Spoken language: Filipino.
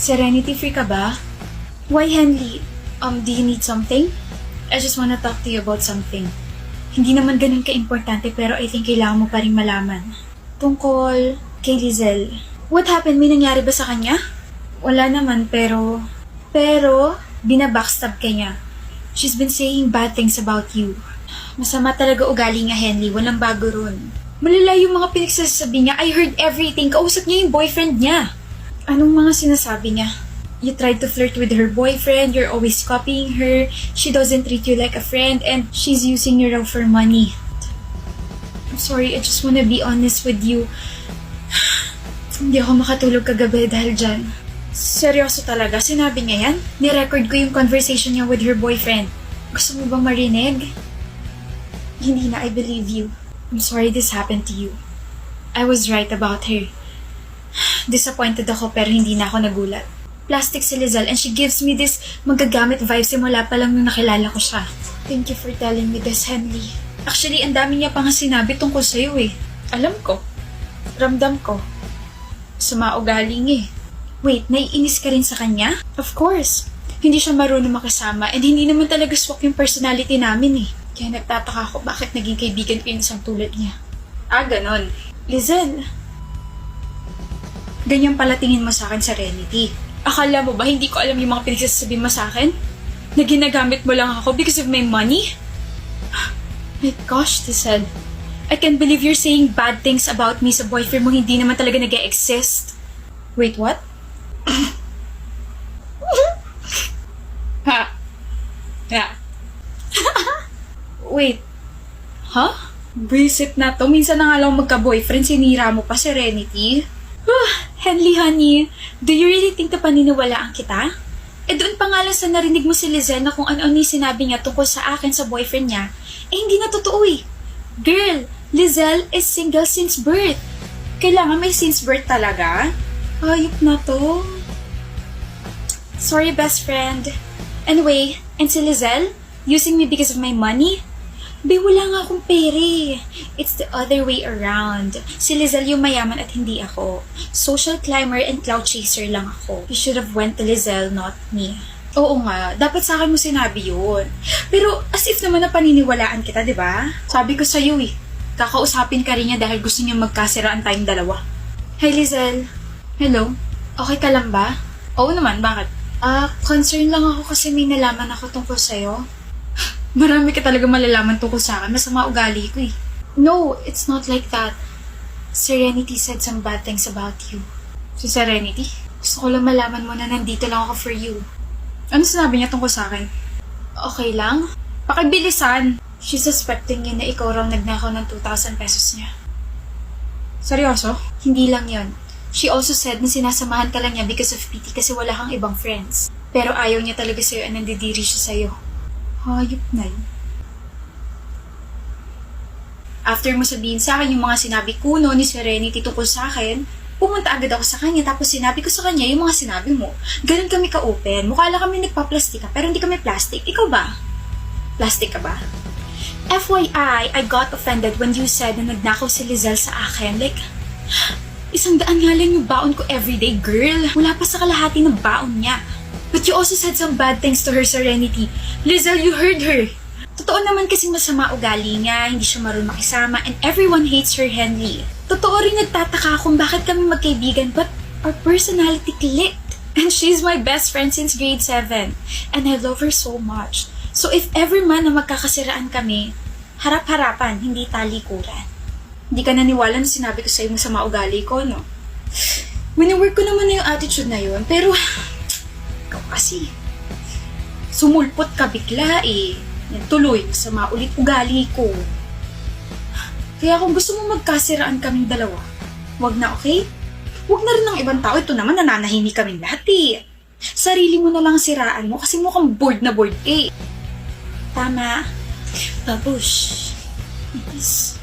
Serenity, free ka ba? Why, Henley? Do you need something? I just wanna talk to you about something. Hindi naman ganun ka-importante pero I think kailangan mo pa rin malaman. Tungkol kay Lizelle. What happened? May nangyari ba sa kanya? Wala naman pero binabackstab ka niya. She's been saying bad things about you. Masama talaga ugali niya, Henley. Walang bago ron. Malala yung mga pinagsasabi niya. I heard everything. Kausap niya yung boyfriend niya. Anong mga sinasabi niya? You tried to flirt with her boyfriend. You're always copying her. She doesn't treat you like a friend. And she's using you raw for money. I'm sorry. I just wanna be honest with you. Hindi ako makatulog kagabi dahil dyan. Seryoso talaga? Sinabi niya yan? Nirecord ko yung conversation niya with her boyfriend. Gusto mo bang marinig? Hindi na, I believe you. I'm sorry this happened to you. I was right about her. Disappointed ako pero hindi na ako nagulat. Plastic si Lizelle and she gives me this magagamit vibes simula pa lang nung nakilala ko siya. Thank you for telling me this, Henley. Actually, ang dami niya pa nga sinabi tungkol sa'yo eh. Alam ko. Ramdam ko. Sumaugali niya eh. Wait, naiinis ka rin sa kanya? Of course. Hindi siya marunong makasama and hindi naman talaga swak yung personality namin eh. Kaya nagtataka ako bakit naging kaibigan ko yung isang tulad niya. Ah, ganon. Lizelle. Ganyan pala tingin mo sa akin, Serenity. Akala mo ba hindi ko alam yung mga pinagsasabi mo sa akin? Na ginagamit mo lang ako because of my money? My gosh, Lizelle. I can't believe you're saying bad things about me sa boyfriend mo hindi naman talaga nag-e-exist. Wait, what? Ha? Ha? Wait. Huh? Visit na to. Minsan na nga lang magka-boyfriend, sinira mo pa, Serenity. Henley, honey, do you really think na paniniwalaan kita? Eh doon pa nga lang sa narinig mo si Lizelle na kung ano-ano yung sinabi niya tungkol sa akin sa boyfriend niya, eh hindi na totoo eh. Girl, Lizelle is single since birth. Kailangan may since birth talaga? Hayop na to. Sorry, best friend. Anyway, and si Lizelle, using me because of my money? Be, wala nga akong pere. It's the other way around. Si Lizelle yung mayaman at hindi ako. Social climber and cloud chaser lang ako. You should have went to Lizelle, not me. Oo nga, dapat sa akin mo sinabi yun. Pero as if naman na paniniwalaan kita, di ba? Sabi ko sa'yo eh. Kakausapin ka rin niya dahil gusto niya magkasiraan tayong dalawa. Hi Lizelle. Hello? Okay ka lang ba? Oo naman, bakit? Concern lang ako kasi may nalaman ako tungkol sa'yo. Marami ka talaga malalaman tungkol sa akin. Masama ugali ko eh. No, it's not like that. Serenity said some bad things about you. Si Serenity? Gusto ko lang malaman mo na nandito lang ako for you. Ano sinabi niya tungkol sa akin? Okay lang? Pakibilisan! She's suspecting you na ikaw raw nagnakaw ng 2,000 pesos niya. Seryoso? Hindi lang yon. She also said na sinasamahan ka lang niya because of pity kasi wala kang ibang friends. Pero ayaw niya talaga sa'yo at nandidiri siya sa'yo. Hayop na yun. After mo sabihin sa akin yung mga sinabi ko ni Serenity tungkol sa akin, pumunta agad ako sa kanya tapos sinabi ko sa kanya yung mga sinabi mo. Ganun kami ka-open. Mukha lang kami nagpa-plastika pero hindi kami plastic. Ikaw ba? Plastic ka ba? FYI, I got offended when you said na nagnakaw si Lizelle sa akin. Like, 100 nga lang yung baon ko everyday, girl. Wala pa sa kalahati ng baon niya. But you also said some bad things to her, Serenity. Lizelle, you heard her. Totoo naman kasi masama ugali niya, hindi siya marunong makisama, and everyone hates her, Henley. Totoo rin nagtataka kung bakit kami magkaibigan, but our personality clicked. And she's my best friend since grade 7. And I love her so much. So if ever man na magkakasiraan kami, harap-harapan, hindi talikuran. Hindi ka naniwala na sinabi ko sa'yo masama ugali ko, no? Wini-work ko naman na yung attitude na yun, pero ikaw kasi, sumulpot ka bigla eh. Yan tuloy, masama ulit ugali ko. Kaya kung gusto mo magkasiraan kaming dalawa, wag na, okay? Wag na rin ng ibang tao. Ito naman, nananahimik kaming lahat eh. Sarili mo na lang siraan mo kasi mukhang bored na bored eh. Tama. Babush. Yes.